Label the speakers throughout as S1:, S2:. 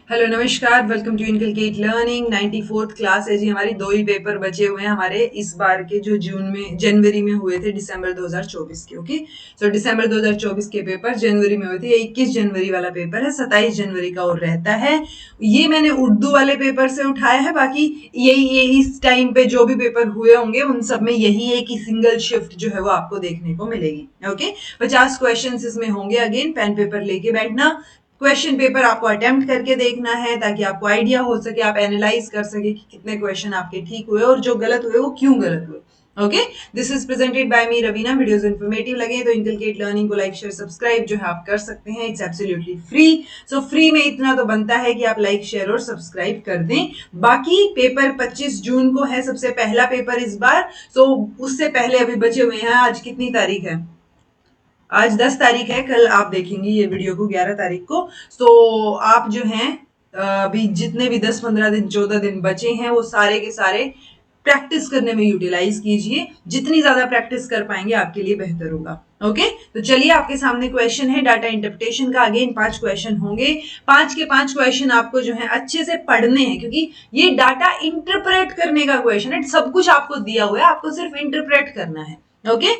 S1: Hello नमस्कार, welcome to inculcate learning. 94th class है जी हमारी। दो ही पेपर बचे हुए हैं हमारे इस बार के, जो जनवरी में हुए थे, दिसंबर 2024 के। ओके, सो दिसंबर 2024 के पेपर जनवरी में हुए थे। 21 जनवरी वाला पेपर है, 27 जनवरी का और रहता है। ये मैंने उर्दू वाले पेपर से उठाया है, बाकी यही इस टाइम पे जो भी पेपर हुए होंगे उन सब में यही एक ही सिंगल शिफ्ट जो है वो आपको देखने को मिलेगी। ओके, 50 क्वेश्चन इसमें होंगे। अगेन पेन पेपर लेके बैठना, क्वेश्चन पेपर आपको अटेम्प्ट करके देखना है ताकि आपको आइडिया हो सके, आप एनालाइज कर सके कि कितने क्वेश्चन आपके ठीक हुए और जो गलत हुए वो क्यों गलत हुए। Okay, this is presented by me Raveena. Videos informative लगे तो इनकलकेट लर्निंग को लाइक शेयर सब्सक्राइब जो है आप कर सकते हैं। It's absolutely free. So free में इतना तो बनता है कि आप लाइक शेयर और सब्सक्राइब कर दें। बाकी पेपर 25 जून को है सबसे पहला पेपर इस बार। सो उससे पहले अभी बचे हुए हैं। आज कितनी तारीख है? आज 10 तारीख है। कल आप देखेंगे ये वीडियो को 11 तारीख को। तो आप जो हैं अभी जितने भी 10-15 दिन 14 दिन बचे हैं वो सारे के सारे प्रैक्टिस करने में यूटिलाइज कीजिए। जितनी ज्यादा प्रैक्टिस कर पाएंगे आपके लिए बेहतर होगा। ओके, तो चलिए आपके सामने क्वेश्चन है डाटा इंटरप्रिटेशन का। अगेन 5 क्वेश्चन होंगे। 5 के 5 क्वेश्चन आपको जो है अच्छे से पढ़ने हैं, क्योंकि ये डाटा इंटरप्रेट करने का क्वेश्चन है। सब कुछ आपको दिया हुआ है, आपको सिर्फ इंटरप्रेट करना है। ओके,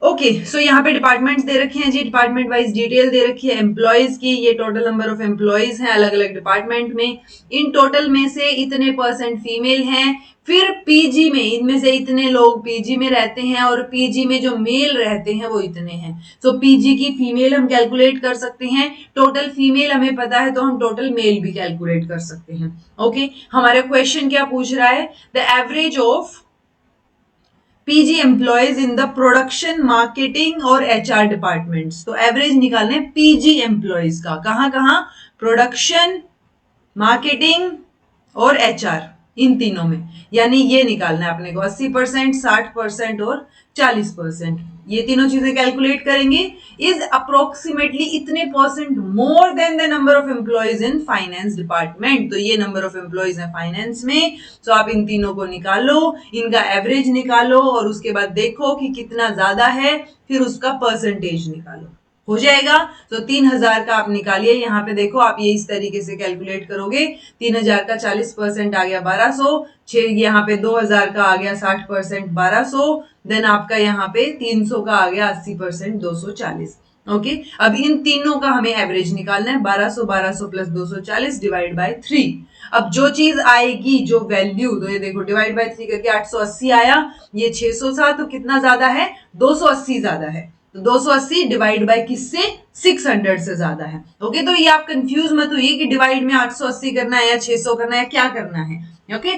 S1: ओके, सो यहाँ पे डिपार्टमेंट्स दे रखे हैं जी, डिपार्टमेंट वाइज डिटेल दे रखी है एम्प्लॉयज की। ये टोटल नंबर ऑफ एम्प्लॉयज हैं अलग अलग डिपार्टमेंट में। इन टोटल में से इतने परसेंट फीमेल हैं। फिर पीजी में इनमें से इतने लोग पीजी में रहते हैं और पीजी में जो मेल रहते हैं वो इतने हैं। सो पीजी की फीमेल हम कैलकुलेट कर सकते हैं। टोटल फीमेल हमें पता है तो हम टोटल मेल भी कैलकुलेट कर सकते हैं। ओके, हमारा क्वेश्चन क्या पूछ रहा है? The average of PG employees in the production, marketing और एचआर डिपार्टमेंट्स। तो एवरेज निकालना है पीजी एम्प्लॉयज का। कहां कहां? प्रोडक्शन, मार्केटिंग और एचआर, इन तीनों में। यानी ये निकालना है अपने को 80%, 60% और 40%। ये तीनों चीजें कैलकुलेट करेंगे। इज अप्रोक्सीमेटली इतने percent more than the number of employees in finance department. तो ये नंबर ऑफ एम्प्लॉयज है फाइनेंस में। तो आप इन तीनों को निकालो, इनका एवरेज निकालो और उसके बाद देखो कि कितना ज्यादा है, फिर उसका परसेंटेज निकालो। हो जाएगा। तो 3000 का आप निकालिए। यहाँ पे देखो, आप ये इस तरीके से कैलकुलेट करोगे। 3000 का 40% आ गया 1200। यहाँ पे 2000 का आ गया 60%, 1200। देन आपका यहाँ पे 300 का आ गया 80%, 240। ओके, अब इन तीनों का हमें एवरेज निकालना है। 1200 प्लस 240 डिवाइड बाय 3। अब जो चीज आएगी, जो वैल्यू, तो ये देखो डिवाइड बाय 3 करके 880 आया। ये 600 था तो कितना ज्यादा है? 280 ज्यादा है। तो 280 डिवाइड बाय किससे? 600 से ज्यादा है। ओके, तो ये आप कंफ्यूज मत होइए कि डिवाइड में 880 करना है या 600 करना है, क्या करना है। ओके,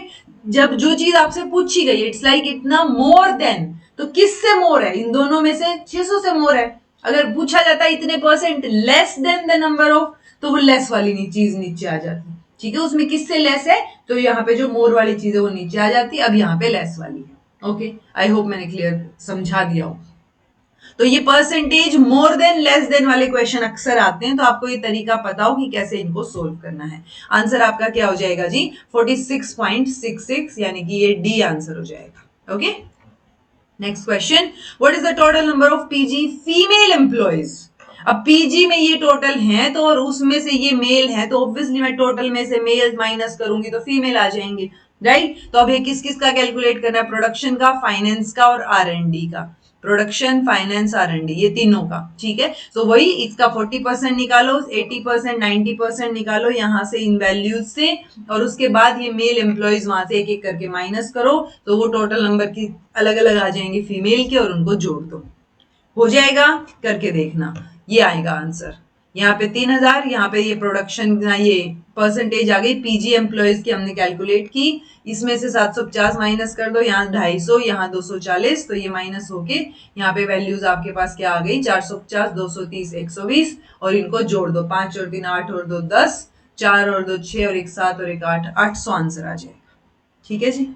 S1: जब जो चीज आपसे पूछी गई, इट्स लाइक इतना मोर देन, तो किससे मोर है? इन दोनों में से 600 से मोर है। अगर पूछा जाता है इतने percent less than the number of, तो वो लेस वाली चीज नीचे आ जाती। ठीक है, उसमें किससे लेस है? तो यहाँ पे जो मोर वाली चीज है वो नीचे आ जाती। अब यहाँ पे लेस वाली है। ओके, आई होप मैंने क्लियर समझा दिया हो। तो ये percentage more than less than वाले क्वेश्चन अक्सर आते हैं, तो आपको ये तरीका पता हो कि कैसे इनको सोल्व करना है। आंसर आपका क्या हो जाएगा जी? 46.66, यानी कि ये डी आंसर हो जाएगा। Okay, next question, what is the total number of PG female employees? अब पीजी में ये टोटल है तो, और उसमें से ये मेल है, तो ऑब्वियसली मैं टोटल में से मेल माइनस करूंगी तो फीमेल आ जाएंगे। राइट, तो अब ये किस किस का कैलकुलेट करना है? प्रोडक्शन का, फाइनेंस का और आर&डी का। प्रोडक्शन, फाइनेंस, आर&डी, ये तीनों का। ठीक है, तो वही इसका 40% निकालो, 80%, 90% निकालो यहां से इन वैल्यूज से, और उसके बाद ये मेल एम्प्लॉयज वहां से एक एक करके माइनस करो, तो वो टोटल नंबर की अलग अलग आ जाएंगे फीमेल के, और उनको जोड़ दो। हो जाएगा, करके देखना। ये आएगा आंसर। यहाँ पे 3000, यहाँ पे ये प्रोडक्शन, ये परसेंटेज आ गई पीजी एम्प्लॉयज की, हमने कैलकुलेट की। इसमें से 750 माइनस कर दो, यहाँ 250, यहाँ 240, तो ये माइनस होके यहाँ पे वैल्यूज आपके पास क्या आ गई? 450, 230, 120, और इनको जोड़ दो। 5 और 3 8 और 2 10, 4 और 2 6 और 1 7 और 1 8, 800 आंसर आ जाएगा। ठीक है जी,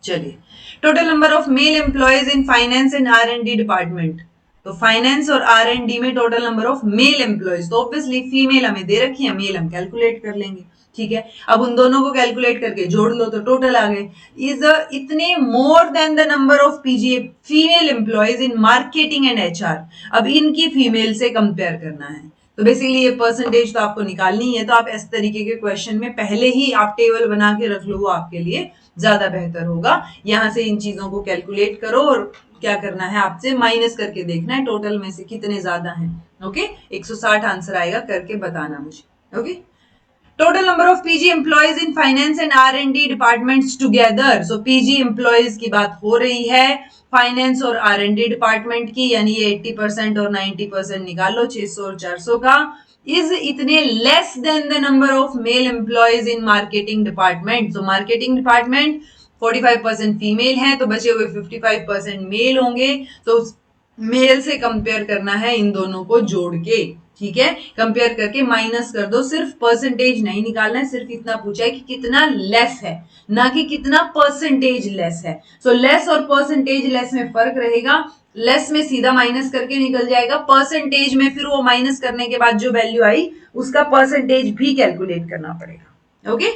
S1: चलिए। Total number of male employees in finance and R and D department. तो फाइनेंस और आर&डी में total number of male employees, तो ऑब्वियसली फीमेल हमें दे रखी है, मेल हम कैलकुलेट कर लेंगे। ठीक है, अब उन दोनों को कैलकुलेट करके जोड़ लो तो टोटल आ गए। इज इतने more than the number of PG female employees in marketing and HR. अब इनकी फीमेल से कंपेयर करना है। तो बेसिकली ये परसेंटेज तो आपको निकालनी है, तो आप इस तरीके के क्वेश्चन में पहले ही आप टेबल बना के रख लो, वो आपके लिए ज्यादा बेहतर होगा। यहां से इन चीजों को कैलकुलेट करो और क्या करना है, आपसे माइनस करके देखना है टोटल में से कितने ज्यादा हैं। ओके, 160 आंसर आएगा, करके बताना मुझे। Okay, total number of PG employees in finance and R&D departments together. So PG employees की बात हो रही है, फाइनेंस और R&D डिपार्टमेंट की, यानी ये 80% और 90% निकाल लो 600 और 400 का, इज इतने less than the number of male employees in marketing department. तो मार्केटिंग डिपार्टमेंट 45% फीमेल है, तो बचे हुए 55% मेल होंगे। तो मेल से कंपेयर करना है इन दोनों को जोड़ के, ठीक है, कंपेयर करके माइनस कर दो। सिर्फ परसेंटेज नहीं निकालना है, सिर्फ इतना पूछा है कि कितना लेस है, ना कि कितना परसेंटेज लेस है। सो लेस और परसेंटेज लेस में फर्क रहेगा। लेस में सीधा माइनस करके निकल जाएगा, परसेंटेज में फिर वो माइनस करने के बाद जो वैल्यू आई उसका परसेंटेज भी कैलकुलेट करना पड़ेगा। ओके,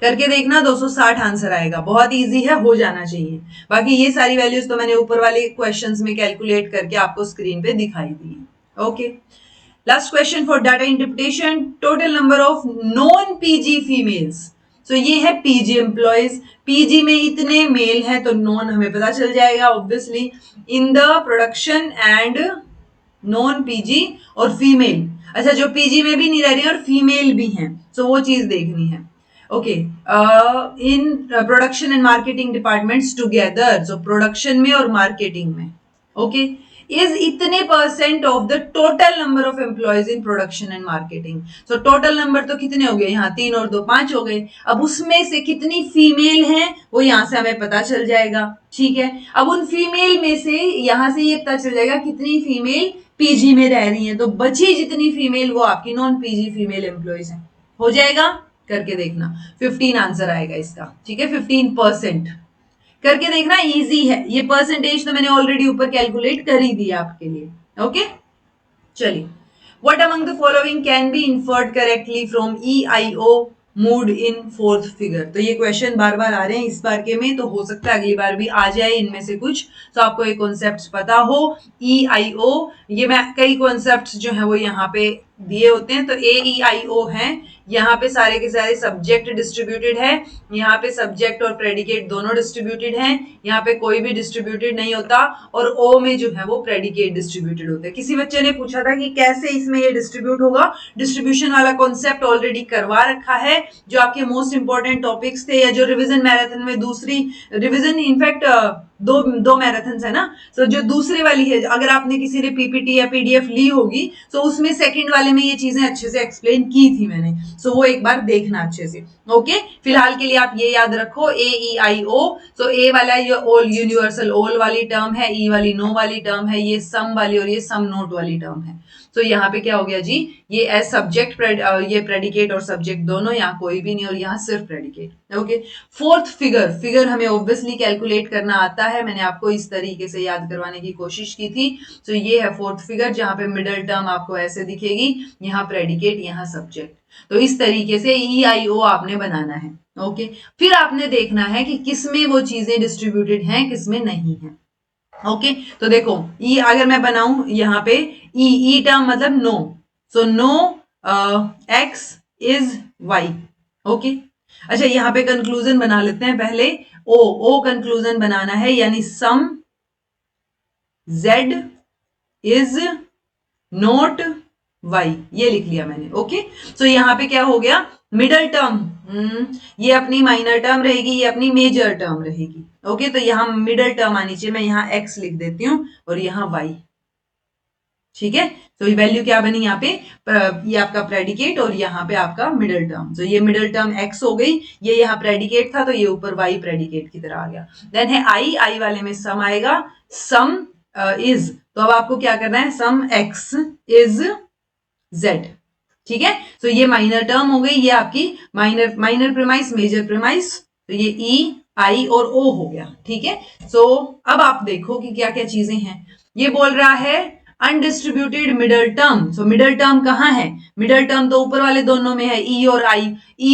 S1: करके देखना, 260 आंसर आएगा। बहुत इजी है, हो जाना चाहिए। बाकी ये सारी वैल्यूज तो मैंने ऊपर वाले क्वेश्चंस में कैलकुलेट करके आपको स्क्रीन पे दिखाई दी है। Okay, last question for data interpretation, total number of non PG females. So ये है पीजी एम्प्लॉयज, पीजी में इतने मेल हैं तो नॉन हमें पता चल जाएगा obviously, in the production and non PG और फीमेल। अच्छा, जो पीजी में भी नहीं रह रही और फीमेल भी हैं, सो वो चीज देखनी है। Okay, in production and marketing departments together, so production में और मार्केटिंग में, ओके, इज इतने percent of the total number of employees in production and marketing. So total number तो कितने हो गए, यहाँ 3 और 2 5 हो गए। अब उसमें से कितनी फीमेल हैं वो यहाँ से हमें पता चल जाएगा, ठीक है। अब उन फीमेल में से यहाँ से ये पता चल जाएगा कितनी फीमेल पीजी में रह रही हैं, तो बची जितनी फीमेल वो आपकी नॉन पीजी फीमेल एम्प्लॉयज हैं। हो जाएगा, करके देखना, 15 आंसर आएगा इसका, ठीक है, 15%। करके देखना, इजी है। ये परसेंटेज तो मैंने ऑलरेडी ऊपर कैलकुलेट कर ही दिया आपके लिए। ओके, चलिए, what among the following can be inferred correctly from EIO mood in fourth figure. तो ये क्वेश्चन बार बार आ रहे हैं इस बार के में, तो हो सकता है अगली बार भी आ जाए इनमें से कुछ, तो आपको ये कॉन्सेप्ट पता हो। EIO, ये मैं कई कॉन्सेप्ट जो है वो यहाँ पे दिए होते हैं। तो AEIO है, यहाँ पे सारे के सारे सब्जेक्ट डिस्ट्रीब्यूटेड है, यहाँ पे सब्जेक्ट और प्रेडिकेट दोनों डिस्ट्रीब्यूटेड हैं, यहाँ पे कोई भी डिस्ट्रीब्यूटेड नहीं होता, और O में जो है वो प्रेडिकेट डिस्ट्रीब्यूटेड होते हैं। किसी बच्चे ने पूछा था कि कैसे इसमें ये डिस्ट्रीब्यूट होगा, डिस्ट्रीब्यूशन वाला कॉन्सेप्ट ऑलरेडी करवा रखा है, जो आपके मोस्ट इंपॉर्टेंट टॉपिक्स थे, या जो रिविजन मैराथन में दूसरी रिविजन, इनफैक्ट दो मैराथन है ना, तो जो दूसरे वाली है, अगर आपने किसी ने पीपीटी या पीडीएफ ली होगी तो उसमें सेकंड वाले में ये चीजें अच्छे से एक्सप्लेन की थी मैंने, सो वो एक बार देखना अच्छे से। ओके, फिलहाल के लिए आप ये याद रखो, AEIO। सो ए वाला ये ऑल यूनिवर्सल ऑल वाली टर्म है, ई वाली नो वाली टर्म है, ये सम वाली और ये सम नोट वाली टर्म है। तो यहाँ पे क्या हो गया जी, ये एज सब्जेक्ट ये प्रेडिकेट और सब्जेक्ट दोनों, यहाँ कोई भी नहीं और यहाँ सिर्फ प्रेडिकेट। ओके, फोर्थ फिगर हमें ऑब्वियसली कैलकुलेट करना आता है, मैंने आपको इस तरीके से याद करवाने की कोशिश की थी। तो ये है फोर्थ फिगर, जहां पे मिडल टर्म आपको ऐसे दिखेगी, यहाँ प्रेडिकेट यहाँ सब्जेक्ट। तो इस तरीके से EIO आपने बनाना है। ओके, फिर आपने देखना है कि किसमें वो चीजें डिस्ट्रीब्यूटेड हैं, किसमें नहीं है। ओके, तो देखो ई अगर मैं बनाऊं यहाँ पे ई टर्म मतलब no, so no X is Y। Okay, अच्छा यहाँ पे कंक्लूजन बना लेते हैं पहले, ओ कंक्लूजन बनाना है, यानी सम Z इज नॉट Y, ये लिख लिया मैंने। ओके, सो यहाँ पे क्या हो गया, मिडल टर्म, ये अपनी माइनर टर्म रहेगी, ये अपनी मेजर टर्म रहेगी। ओके, तो यहाँ मिडल टर्म आनी चाहिए, मैं यहाँ X लिख देती हूँ और यहाँ Y, ठीक है। तो ये वैल्यू क्या बनी यहाँ पे, ये आपका प्रेडिकेट और यहाँ पे आपका मिडल टर्म। तो ये मिडल टर्म X हो गई, ये यहाँ प्रेडिकेट था तो ये ऊपर Y प्रेडिकेट की तरह आ गया। देन है I वाले में सम आएगा, सम इज, तो अब आपको क्या करना है, सम X इज Z, ठीक है। तो ये माइनर टर्म हो गई, ये आपकी माइनर प्रीमाइस मेजर प्रीमाइस, तो ये EI और O हो गया, ठीक है। सो अब आप देखो कि क्या क्या चीजें हैं। ये बोल रहा है undistributed middle term. So middle term कहाँ है, मिडल टर्म तो ऊपर वाले दोनों में है, E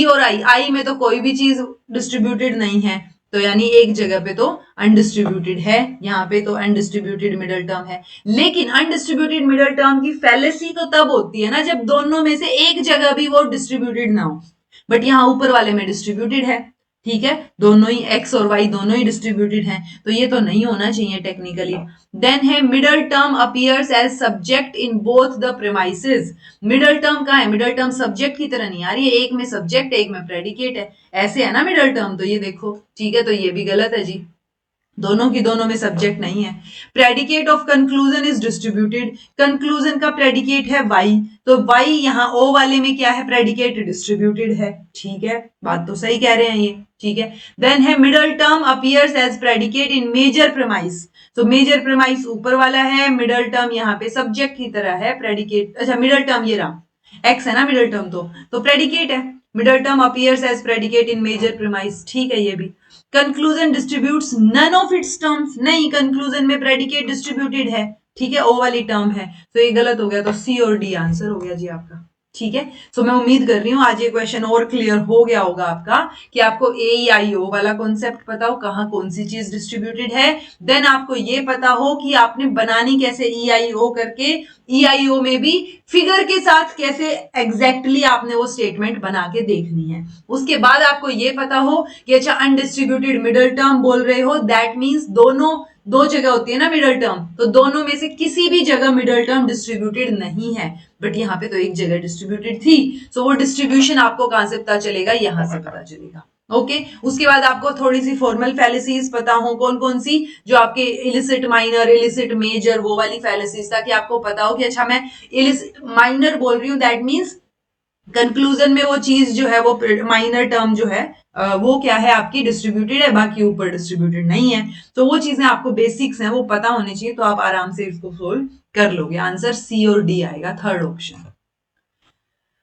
S1: और I में तो कोई भी चीज डिस्ट्रीब्यूटेड नहीं है, तो यानी एक जगह पे तो अनडिस्ट्रीब्यूटेड है, यहाँ पे तो अनडिस्ट्रीब्यूटेड मिडल टर्म है। लेकिन अनडिस्ट्रीब्यूटेड मिडल टर्म की फैलेसी तो तब होती है ना जब दोनों में से एक जगह भी वो डिस्ट्रीब्यूटेड ना हो, बट यहाँ ऊपर वाले में डिस्ट्रीब्यूटेड है, ठीक है, दोनों ही x और y दोनों ही डिस्ट्रीब्यूटेड हैं, तो ये तो नहीं होना चाहिए टेक्निकली। देन है middle term appears as subject in both the premises. Middle term कहाँ है? मिडल टर्म सब्जेक्ट की तरह नहीं आ रही है, एक में सब्जेक्ट एक में प्रेडिकेट है, ऐसे है ना मिडल टर्म, तो ये देखो, ठीक है, तो ये भी गलत है जी, दोनों की दोनों में सब्जेक्ट नहीं है। Predicate of conclusion is distributed, conclusion का प्रेडिकेट है y, तो y यहाँ o वाले में क्या है? प्रेडिकेट डिस्ट्रीब्यूटेड है, ठीक है, बात तो सही कह रहे हैं ये, ठीक है। देन है middle term appears as predicate in major premise, तो मेजर प्रेमाइस ऊपर वाला है, मिडल टर्म यहाँ पे सब्जेक्ट की तरह है, प्रेडिकेट, अच्छा मिडल टर्म ये रहा x है ना मिडल टर्म, तो प्रेडिकेट है, middle term appears as predicate in major premise, ठीक है ये भी। Conclusion distributes none of its terms, नहीं, कंक्लूजन में प्रेडिकेट डिस्ट्रीब्यूटेड है, ठीक है, ओ वाली टर्म है, तो ये गलत हो गया, तो सी और डी आंसर हो गया जी आपका, ठीक है। सो मैं उम्मीद कर रही हूं आज ये क्वेश्चन और क्लियर हो गया होगा आपका, कि आपको ए ई आई ओ वाला कॉन्सेप्ट पता हो, कहां कौन सी चीज डिस्ट्रीब्यूटेड है, देन आपको ये पता हो कि आपने बनानी कैसे ई आई ओ करके, ई आई ओ में भी फिगर के साथ कैसे एग्जैक्टली आपने वो स्टेटमेंट बना के देखनी है। उसके बाद आपको ये पता हो कि अच्छा अनडिस्ट्रीब्यूटेड मिडल टर्म बोल रहे हो, दैट मीन्स दोनों दो जगह होती है ना मिडल टर्म, तो दोनों में से किसी भी जगह मिडल टर्म डिस्ट्रीब्यूटेड नहीं है, बट यहाँ पे तो एक जगह डिस्ट्रीब्यूटेड थी, सो वो डिस्ट्रीब्यूशन आपको कहां से पता चलेगा? यहां से पता चलेगा, ओके। उसके बाद आपको थोड़ी सी फॉर्मल फैलेसीज पता हो, कौन कौन सी? जो आपके इलिसिट माइनर, इलिसिट मेजर, वो वाली फैलेसीज, ताकि आपको पता हो कि अच्छा मैं इलिसिट माइनर बोल रही हूँ, दैट मीन्स कंक्लूजन में वो चीज जो है, वो माइनर टर्म जो है वो क्या है आपकी? डिस्ट्रीब्यूटेड है, बाकी ऊपर डिस्ट्रीब्यूटेड नहीं है, तो वो चीजें आपको बेसिक्स हैं वो पता होनी चाहिए, तो आप आराम से इसको सोल्व कर लोगे। आंसर सी और डी आएगा, third option.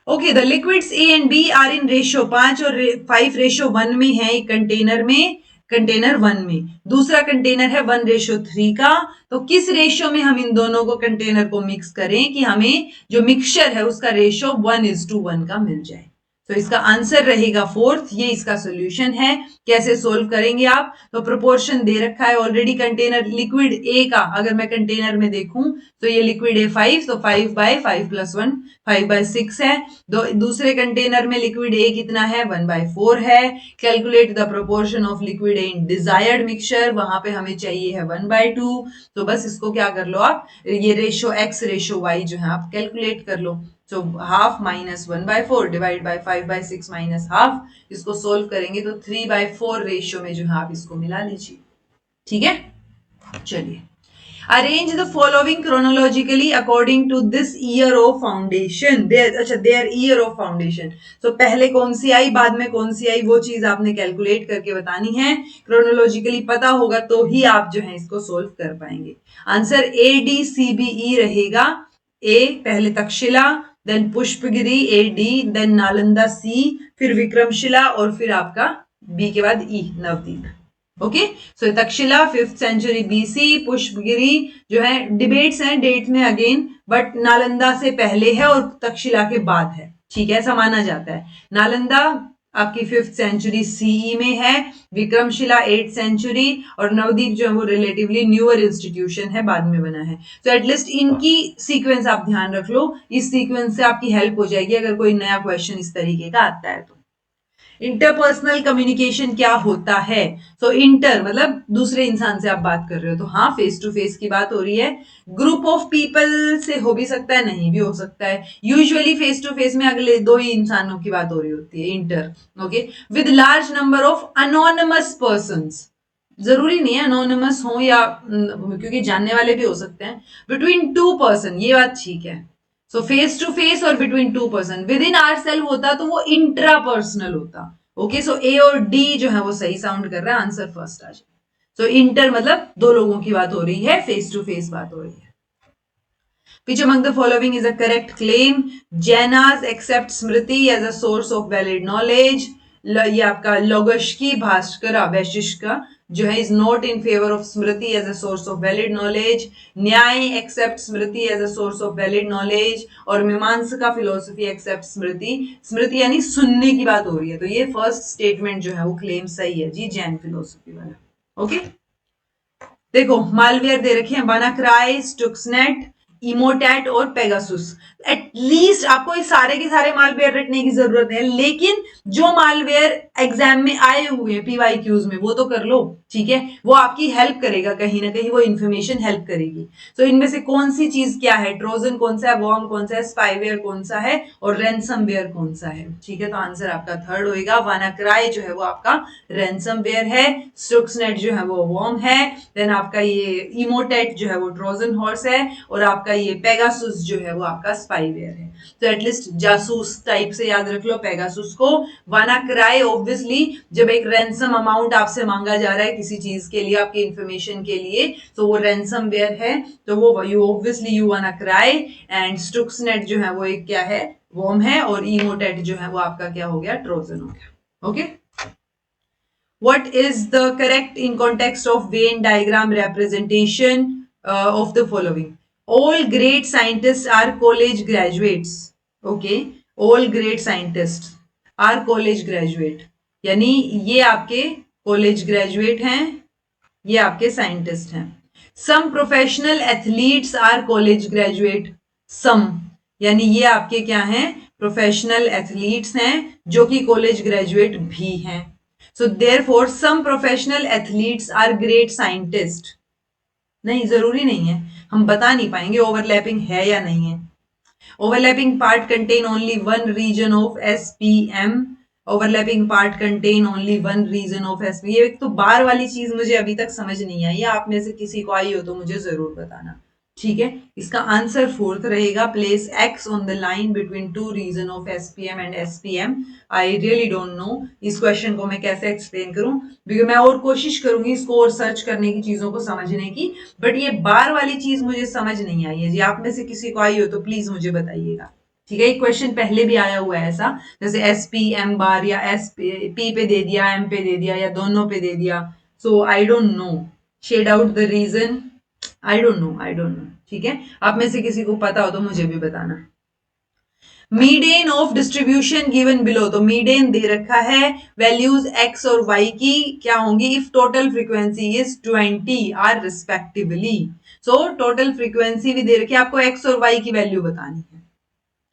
S1: Okay, the liquids A and B are in ratio 5 और 5:1 में है एक कंटेनर में, कंटेनर 1 में, दूसरा कंटेनर है 1:3 का, तो किस रेशियो में हम इन दोनों को कंटेनर को मिक्स करें कि हमें जो मिक्सचर है उसका रेशियो 1:1 का मिल जाए? तो इसका आंसर रहेगा फोर्थ, ये इसका सोल्यूशन है। कैसे सोल्व करेंगे आप? तो प्रोपोर्शन दे रखा है ऑलरेडी, कंटेनर लिक्विड ए का अगर मैं कंटेनर में देखूं तो ये लिक्विड ए 5, तो 5/5 + 1 5/6 है। दूसरे कंटेनर में लिक्विड ए कितना है? 1/4 है। Calculate the proportion of liquid A in desired mixture, वहां पे हमें चाहिए है 1/2, तो बस इसको क्या कर लो आप, ये रेशियो x रेशियो y जो है आप कैलकुलेट कर लो। तो half minus 1/4 divide by 5/6 minus half, इसको सोल्व करेंगे तो 3/4 रेशियो में जो है आप इसको मिला लीजिए, ठीक है। चलिए, arrange the following chronologically according to this year of foundation, अच्छा देयर ईयर ऑफ फाउंडेशन, तो पहले कौन सी आई बाद में कौन सी आई, वो चीज आपने कैलकुलेट करके बतानी है, क्रोनोलॉजिकली पता होगा तो ही आप जो है इसको सोल्व कर पाएंगे। आंसर ADCBE रहेगा। ए पहले Takshashila, then Pushpagiri AD, then Nalanda C, फिर विक्रमशिला, और फिर आपका बी के बाद E Navadweep. Okay, so Takshashila 5th century BC, Pushpagiri जो है डिबेट्स हैं डेट में अगेन, बट नालंदा से पहले है और तक्षशिला के बाद है, ठीक है, ऐसा माना जाता है। नालंदा आपकी 5th सेंचुरी CE में है, विक्रमशिला 8th सेंचुरी, और नवदीप जो है वो रिलेटिवली न्यूअर इंस्टीट्यूशन है, बाद में बना है। तो एटलीस्ट इनकी सीक्वेंस आप ध्यान रख लो, इस सीक्वेंस से आपकी हेल्प हो जाएगी अगर कोई नया क्वेश्चन इस तरीके का आता है तो। इंटरपर्सनल कम्युनिकेशन क्या होता है? तो इंटर मतलब दूसरे इंसान से आप बात कर रहे हो, तो हाँ फेस टू फेस की बात हो रही है। ग्रुप ऑफ पीपल से हो भी सकता है, नहीं भी हो सकता है। यूजुअली फेस टू फेस में अगले दो ही इंसानों की बात हो रही होती है, inter. Okay, with large number of anonymous persons, जरूरी नहीं है अनोनिमस हो या क्योंकि जानने वाले भी हो सकते हैं। बिटवीन 2 पर्सन, ये बात ठीक है। सो फेस टू फेस और between 2 person, within our self होता तो वो इंट्रा पर्सनल होता। ओके, सो ए और डी जो है वो सही साउंड कर रहा है, आंसर फर्स्ट आ जाए। सो इंटर मतलब दो लोगों की बात हो रही है, फेस टू फेस बात हो रही है। Which among the following is a correct claim? Jainas accept Smriti as a source of valid knowledge. ये आपका लोगोश्की, भास्कर, वैशिष्ट का जो है is not in favour of smriti as a source of valid knowledge, Nyaya accept smriti as a source of valid knowledge, और Mimamsa philosophy accept स्मृति। स्मृति यानी सुनने की बात हो रही है, तो ये फर्स्ट स्टेटमेंट जो है वो क्लेम सही है जी, जैन फिलोसफी वाला। ओके, देखो मालवेयर दे रखे हैं, वानाक्राई, स्टुक्सनेट, इमोटैट और पेगासुस। एटलीस्ट आपको ये सारे के सारे मालवेयर रटने की जरूरत है, लेकिन जो मालवेयर एग्जाम में आए हुए हैं पीवाईक्यूज में वो तो कर लो, ठीक है, वो आपकी हेल्प करेगा, कहीं ना कहीं वो इंफॉर्मेशन हेल्प करेगी। तो इनमें से कौन सी चीज क्या है, ट्रोजन कौन सा है, वॉर्म कौन सा है, स्पाईवेयर कौन सा है और रैंसमवेयर कौन सा है, ठीक है। तो आंसर आपका थर्ड होएगा, वानाक्राई जो है वो आपका रैंसमवेयर है, स्टुक्सनेट जो है वो वॉर्म है, देन आपका ये इमोटेट जो है वो ट्रोजन हॉर्स है, और आपका ये पेगासुस जो है वो आपका स्पाईवेयर है। तो एटलीस्ट जासूस टाइप से याद रख लो पेगासुस को। वानाक्राई ऑब्वियसली जब एक रैंसम अमाउंट आपसे मांगा जा रहा है किसी चीज के लिए, आपकी इंफॉर्मेशन के लिए, तो वो रैंसम वेयर है, तो वो you obviously you WannaCry. And Stuxnet जो है वो एक क्या है, वॉर्म है, और इमोटेट जो है वो आपका क्या हो गया, ट्रोजन हो गया। Okay, what is the correct in context of Venn diagram representation of the following? All great scientists are college graduates. Okay, all great scientists are college graduate, यानी ये आपके कॉलेज ग्रेजुएट हैं, ये आपके साइंटिस्ट हैं। Some professional athletes are college graduate, some यानी ये आपके क्या हैं, प्रोफेशनल एथलीट्स हैं जो कि कॉलेज ग्रेजुएट भी हैं। So therefore some professional athletes are great scientists. नहीं, जरूरी नहीं है, हम बता नहीं पाएंगे ओवरलैपिंग है या नहीं है। Overlapping part contain only one region of SPM, overlapping part contain only one region of SP. ये एक तो बार वाली चीज मुझे अभी तक समझ नहीं आई है, आप में से किसी को आई हो तो मुझे जरूर बताना, ठीक है। इसका आंसर फोर्थ रहेगा, place X on the line between two region of SPM and SPM. I really don't know इस क्वेश्चन को मैं कैसे एक्सप्लेन करूं, बिकॉज मैं और कोशिश करूंगी इसको और सर्च करने की, चीजों को समझने की, बट ये बार वाली चीज मुझे समझ नहीं आई है जी। आप में से किसी को आई हो तो प्लीज मुझे बताइएगा, ठीक है। एक क्वेश्चन पहले भी आया हुआ है ऐसा, जैसे एस पी एम बार या एस पी पे दे दिया, एम पे दे दिया, या दोनों पे दे दिया। So I don't know, shed out the reason, I don't know, I don't know, ठीक है। आप में से किसी को पता हो तो मुझे भी बताना। Median of distribution given below, तो मीडियन दे रखा है, वैल्यूज एक्स और वाई की क्या होंगी, if total frequency is 20 are respectively. So total frequency भी दे रखी है, आपको एक्स और वाई की वैल्यू बतानी है,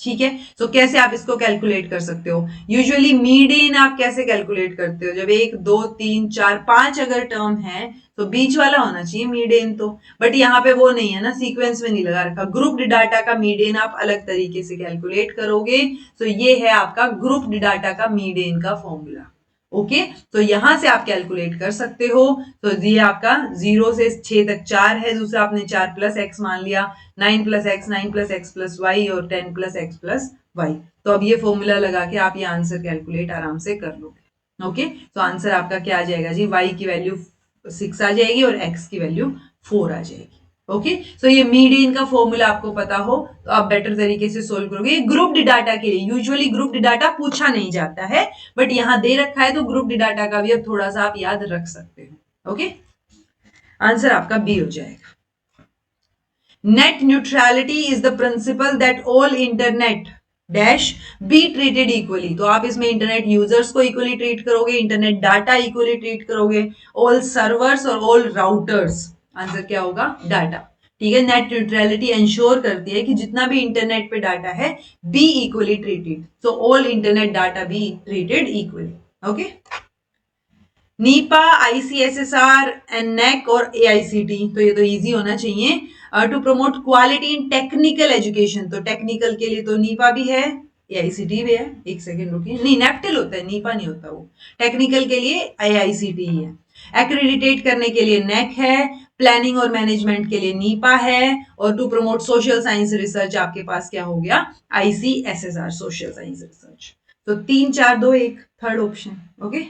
S1: ठीक है। तो कैसे आप इसको कैलकुलेट कर सकते हो, यूजुअली मीडियन आप कैसे कैलकुलेट करते हो, जब 1 2 3 4 5 अगर टर्म है तो बीच वाला होना चाहिए मीडियन, तो बट यहाँ पे वो नहीं है ना, सीक्वेंस में नहीं लगा रखा। ग्रुप्ड डाटा का मीडियन आप अलग तरीके से कैलकुलेट करोगे, तो ये है आपका ग्रुप्ड डाटा का मीडियन का फॉर्मूला। ओके, तो यहां से आप कैलकुलेट कर सकते हो। तो ये आपका 0 से 6 तक 4 है, दूसरा आपने 4 प्लस एक्स मान लिया, 9 plus X, 9 plus X plus Y, और 10 प्लस एक्स प्लस वाई। तो अब ये फॉर्मूला लगा के आप ये आंसर कैलकुलेट आराम से कर लोगे। ओके, तो आंसर आपका क्या आ जाएगा जी, वाई की वैल्यू 6 आ जाएगी और एक्स की वैल्यू 4 आ जाएगी। ओके, सो ये मीडियन का फॉर्मूला आपको पता हो तो आप बेटर तरीके से सोल्व करोगे। ग्रुप्ड डाटा के लिए यूजुअली ग्रुप्ड डाटा पूछा नहीं जाता है, बट यहां दे रखा है तो ग्रुप्ड डाटा का भी अब थोड़ा सा आप याद रख सकते हो। ओके, आंसर आपका बी हो जाएगा। Net neutrality is the principal that all internet dash B treated equally. तो आप इसमें इंटरनेट यूजर्स को इक्वली ट्रीट करोगे, इंटरनेट डाटा इक्वली ट्रीट करोगे, ऑल सर्वर्स और ऑल राउटर्स। आंसर क्या होगा, डाटा, ठीक है। नेट न्यूट्रलिटी इंश्योर करती है कि जितना भी इंटरनेट पे डाटा है be equally treated, so all internet data be treated equally. Okay, NIPA, ICSSR, NAAC और एआईसीटी, तो ये तो इजी होना चाहिए। To promote quality in technical education, तो टेक्निकल के लिए तो नीपा भी है, एआईसीटी भी है। एक सेकेंड रुकिए, नहीं नेप्टल होता है, नीपा नहीं होता, वो टेक्निकल के लिए एआईसीटी ही है। एक्रेडिटेट करने के लिए नेक है, प्लानिंग और मैनेजमेंट के लिए नीपा है, और to promote social science research आपके पास क्या हो गया, आईसीएसएसआर, सोशल साइंस रिसर्च। तो 3 4 2 1 third option. Okay,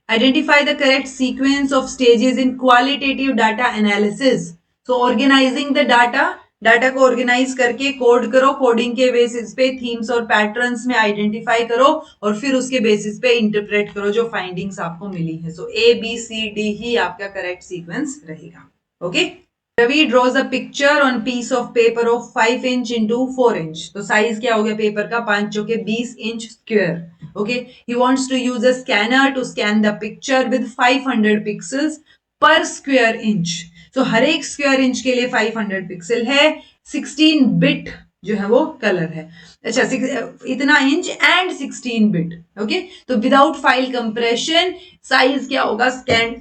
S1: identify the correct sequence of stages in qualitative data analysis. So organizing the data, data को ऑर्गेनाइज करके कोड करो, कोडिंग के बेसिस पे थीम्स और पैटर्न्स में आइडेंटिफाई करो और फिर उसके बेसिस पे इंटरप्रेट करो जो फाइंडिंग्स आपको मिली है। सो ABCD ही आपका करेक्ट सीक्वेंस रहेगा। Okay, Ravi draws a picture on piece of paper of 5 inch into 4 inch. तो साइज क्या हो गया पेपर का, 5 चौके 20 inch square. Okay, he wants to use a scanner to scan the picture with 500 pixels per square inch. तो हर एक square inch के लिए 500 पिक्सल है, 16 बिट जो है वो कलर है। अच्छा, इतना इंच एंड 16 बिट। ओके, तो विदाउट फाइल कंप्रेशन साइज क्या होगा स्कैन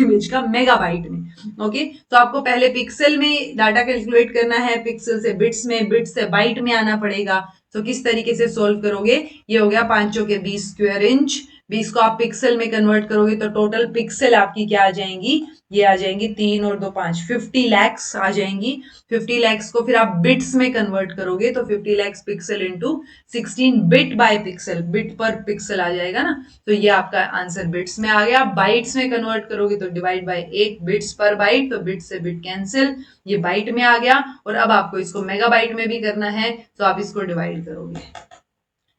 S1: इमेज का मेगाबाइट में। ओके, तो आपको पहले पिक्सल में डाटा कैलकुलेट करना है, पिक्सल से बिट्स में, बिट से बाइट में आना पड़ेगा। तो किस तरीके से सोल्व करोगे, ये हो गया 5 चौके 20 स्क्वायर इंच, 20 को आप पिक्सल में कन्वर्ट करोगे तो टोटल पिक्सल आपकी क्या आ जाएंगी, ये आ जाएंगी 3 और 2 5, 50 लैक्स आ जाएंगी। 50 लैक्स को फिर आप बिट्स में कन्वर्ट करोगे तो 50 lakhs pixel into 16 bit by pixel, bit पर पिक्सल आ जाएगा ना। तो ये आपका आंसर बिट्स में आ गया। बाइट्स में कन्वर्ट करोगे तो डिवाइड बाय 8 बिट्स पर बाइट, तो बिट से बिट कैंसिल, ये बाइट में आ गया। और अब आपको इसको मेगाबाइट में भी करना है तो आप इसको डिवाइड करोगे।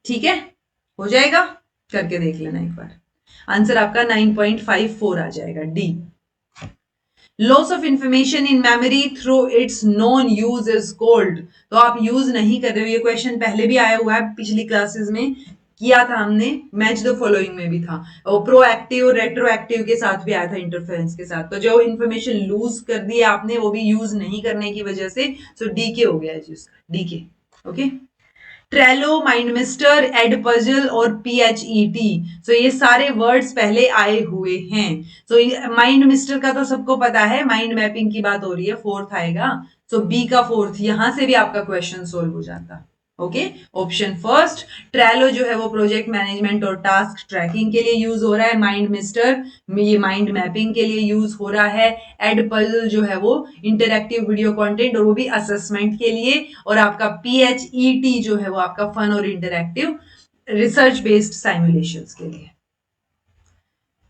S1: ठीक है, हो जाएगा, करके देख लेना एक बार। आंसर आपका 9.54 आ जाएगा, D. Loss of information in memory through it's non use is called. तो आप यूज नहीं कर रहे हो, ये क्वेश्चन पहले भी आया हुआ है, पिछली क्लासेस में किया था हमने, मैच द फॉलोइंग में भी था, और प्रोएक्टिव रेट्रोएक्टिव के साथ भी आया था, इंटरफेरेंस के साथ। तो जो इंफॉर्मेशन लूज कर दी आपने वो भी यूज नहीं करने की वजह से, सो डी के हो गया जी उसका, डी के। ओके, ट्रेलो, माइंडमिस्टर, एडपजल और PHET। सो ये सारे वर्ड्स पहले आए हुए हैं। सो माइंडमिस्टर का तो सबको पता है, माइंड मैपिंग की बात हो रही है, फोर्थ आएगा। सो बी का फोर्थ, यहां से भी आपका क्वेश्चन सोल्व हो जाता। ओके, ऑप्शन फर्स्ट, ट्रेलो जो है वो प्रोजेक्ट मैनेजमेंट और टास्क ट्रैकिंग के लिए यूज हो रहा है, माइंड मिस्टर ये माइंड मैपिंग के लिए यूज हो रहा है, एडपजल जो है वो इंटरैक्टिव वीडियो कंटेंट और वो भी असेसमेंट के लिए, और आपका PHET जो है वो आपका फन और इंटरैक्टिव रिसर्च बेस्ड साइमुलेशंस के लिए।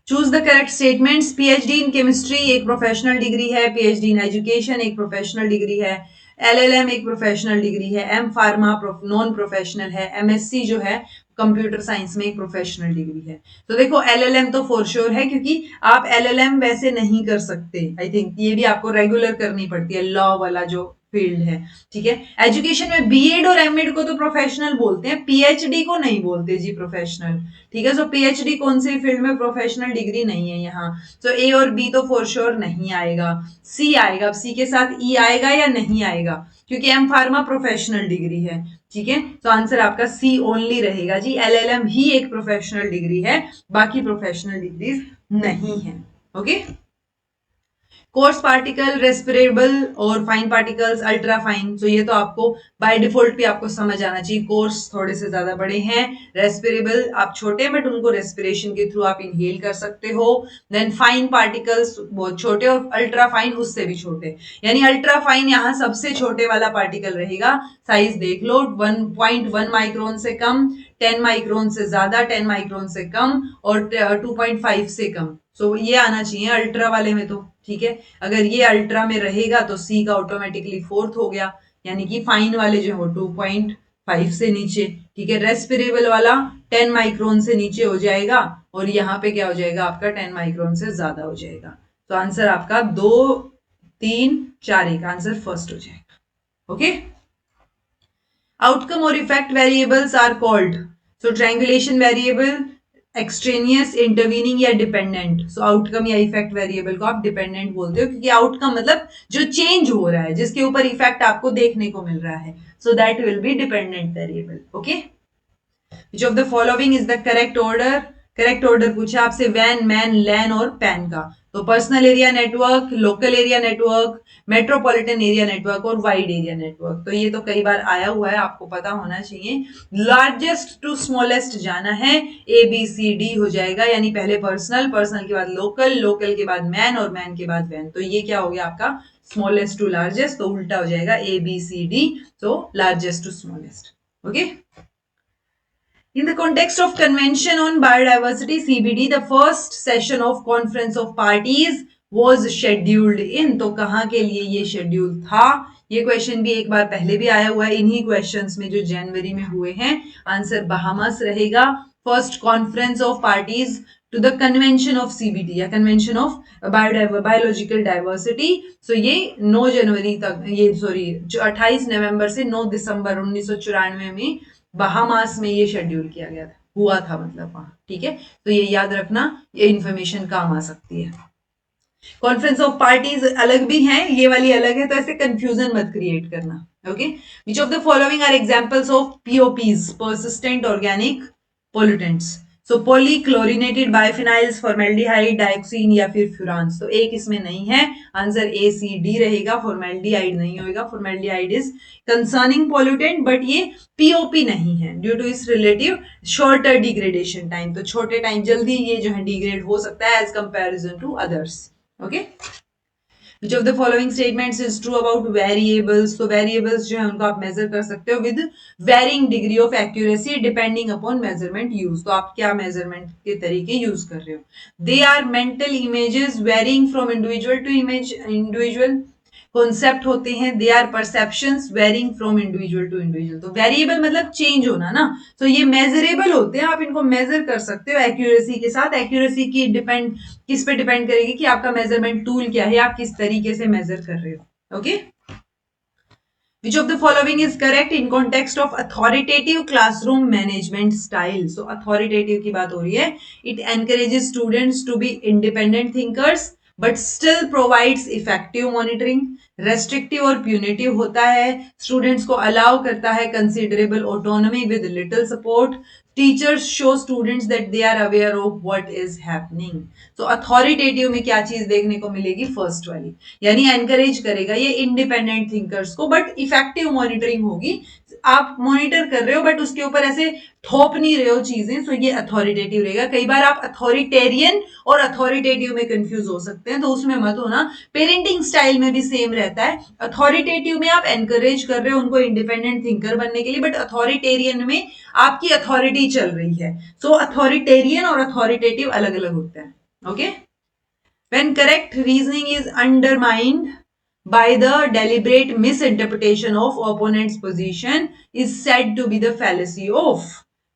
S1: Choose the correct statements. PhD in chemistry एक प्रोफेशनल डिग्री है, PhD इन एजुकेशन एक प्रोफेशनल डिग्री है, LLM एक प्रोफेशनल डिग्री है, M फार्मा नॉन प्रोफेशनल है, MSc जो है कंप्यूटर साइंस में एक प्रोफेशनल डिग्री है। तो देखो LLM तो फॉर श्योर है, क्योंकि आप LLM वैसे नहीं कर सकते, आई थिंक ये भी आपको रेगुलर करनी पड़ती है, लॉ वाला जो फील्ड है। ठीक है, एजुकेशन में B.Ed और M.Ed को तो प्रोफेशनल बोलते हैं, PhD को नहीं बोलते जी प्रोफेशनल। ठीक है, सो PhD कौन से फील्ड में प्रोफेशनल डिग्री नहीं है यहाँ। तो A और B तो फॉर श्योर नहीं आएगा, C आएगा। अब C के साथ E आएगा या नहीं आएगा, क्योंकि M फार्मा प्रोफेशनल डिग्री है। ठीक है, तो आंसर आपका C ओनली रहेगा जी, LLM ही एक प्रोफेशनल डिग्री है, बाकी प्रोफेशनल डिग्रीज नहीं है। ओके, कोर्स पार्टिकल, रेस्पिरेबल और फाइन पार्टिकल्स, अल्ट्रा फाइन। तो ये तो आपको बाय डिफॉल्ट भी आपको समझ आना चाहिए, कोर्स थोड़े से ज्यादा बड़े हैं, रेस्पिरेबल आप छोटे, बट उनको रेस्पिरेशन के थ्रू आप इनहेल कर सकते हो। देन फाइन पार्टिकल्स बहुत छोटे, और अल्ट्रा फाइन उससे भी छोटे, यानी अल्ट्रा फाइन यहाँ सबसे छोटे वाला पार्टिकल रहेगा। साइज देख लो, 1.1 माइक्रोन से कम, 10 माइक्रोन से ज्यादा, 10 माइक्रोन से कम, और 2.5 से कम। सो ये आना चाहिए अल्ट्रा वाले में तो। ठीक है, अगर ये अल्ट्रा में रहेगा तो C का ऑटोमेटिकली फोर्थ हो गया, यानी कि फाइन वाले जो है 2.5 से नीचे। ठीक है, रेस्पिरेबल वाला 10 माइक्रोन से नीचे हो जाएगा, और यहाँ पे क्या हो जाएगा आपका 10 माइक्रोन से ज्यादा हो जाएगा। तो आंसर आपका 2, 3, 4, 1, आंसर फर्स्ट हो जाएगा। ओके, आउटकम और effect variables are called, so triangulation variable, extraneous, intervening या डिपेंडेंट। सो आउटकम या इफेक्ट वेरिएबल को आप डिपेंडेंट बोलते हो, क्योंकि आउटकम मतलब जो चेंज हो रहा है, जिसके ऊपर इफेक्ट आपको देखने को मिल रहा है, so that will be dependent variable. Okay, which of the following is the correct order. Correct order पूछा आपसे वैन, मैन, लैन और पैन का। तो personal area network, local area network, metropolitan area network और वाइड एरिया नेटवर्क। तो ये तो कई बार आया हुआ है, आपको पता होना चाहिए। लार्जेस्ट टू स्मॉलेस्ट जाना है, ABCD हो जाएगा, यानी पहले पर्सनल, पर्सनल के बाद लोकल, लोकल के बाद मैन और मैन के बाद वैन। तो ये क्या हो गया आपका स्मॉलेस्ट टू लार्जेस्ट, तो उल्टा हो जाएगा ABCD, तो largest to smallest. Okay, in the context of Convention on Biodiversity CBD, the first session of Conference of Parties was scheduled in। तो कहां के लिए ये शेड्यूल था, ये क्वेश्चन भी एक बार पहले भी आया हुआ है इन्हीं क्वेश्चंस में जो जनवरी में हुए हैं। आंसर बहामास रहेगा। First conference of parties to the convention of CBD या convention of biological diversity. So ये 9 जनवरी तक, ये सॉरी 28 नवंबर से 9 दिसंबर 1994 में बहामास में ये शेड्यूल किया गया था, हुआ था मतलब वहां। ठीक है, तो ये याद रखना, ये इंफॉर्मेशन काम आ सकती है। कॉन्फ्रेंस ऑफ पार्टीज अलग भी हैं, ये वाली अलग है, तो ऐसे कंफ्यूजन मत क्रिएट करना। Okay, which of the following are examples of POPs, persistent organic pollutants. So polychlorinated biphenyls, formaldehyde, dioxin या फिर फ्यूरांस। तो एक इसमें नहीं है, आंसर ए सी डी रहेगा। फॉर्मेल्डिहाइड नहीं होगा, formaldehyde is concerning pollutant, but ये पीओपी नहीं है due to its relative shorter degradation time. तो छोटे टाइम जल्दी ये जो है डिग्रेड हो सकता है as comparison to others. Okay, which of the following statements is true about variables. तो वेरिएबल्स जो है उनको आप मेजर कर सकते हो with varying degree of accuracy depending upon measurement use. तो आप क्या मेजरमेंट के तरीके यूज कर रहे हो। They are mental images varying from individual to individual. Concept होते हैं, they are perceptions varying from individual to individual. तो वेरिएबल मतलब चेंज होना ना, तो ये मेजरेबल होते हैं, आप इनको मेजर कर सकते हो एक्यूरेसी के साथ। एक्यूरेसी की डिपेंड किस पे डिपेंड करेगी कि आपका मेजरमेंट टूल क्या है, आप किस तरीके से मेजर कर रहे हो। Okay, Which of the following is correct in context of authoritative classroom management style? So authoritative की बात हो रही है. It encourages students to be independent thinkers but still provides effective monitoring. Restrictive और punitive होता है, students को allow करता है considerable autonomy with little support. Teachers show students that they are aware of what is happening. So authoritative में क्या चीज देखने को मिलेगी, फर्स्ट वाली, यानी एनकरेज करेगा ये इंडिपेंडेंट थिंकर्स को, बट इफेक्टिव मॉनिटरिंग होगी। आप मॉनिटर कर रहे हो बट उसके ऊपर ऐसे थोप नहीं रहे हो चीजें, तो ये अथॉरिटेटिव रहेगा। कई बार आप अथॉरिटेरियन और अथॉरिटेटिव में कंफ्यूज हो सकते हैं, तो उसमें मत होना। पेरेंटिंग स्टाइल में भी सेम रहता है। अथॉरिटेटिव में आप एनकरेज कर रहे हो उनको इंडिपेंडेंट थिंकर बनने के लिए, बट अथॉरिटेरियन में आपकी अथॉरिटी चल रही है। सो अथॉरिटेरियन और अथॉरिटेटिव अलग अलग होता है। Okay, when correct reasoning is undermined by the deliberate misinterpretation of opponent's position is said to be the fallacy of।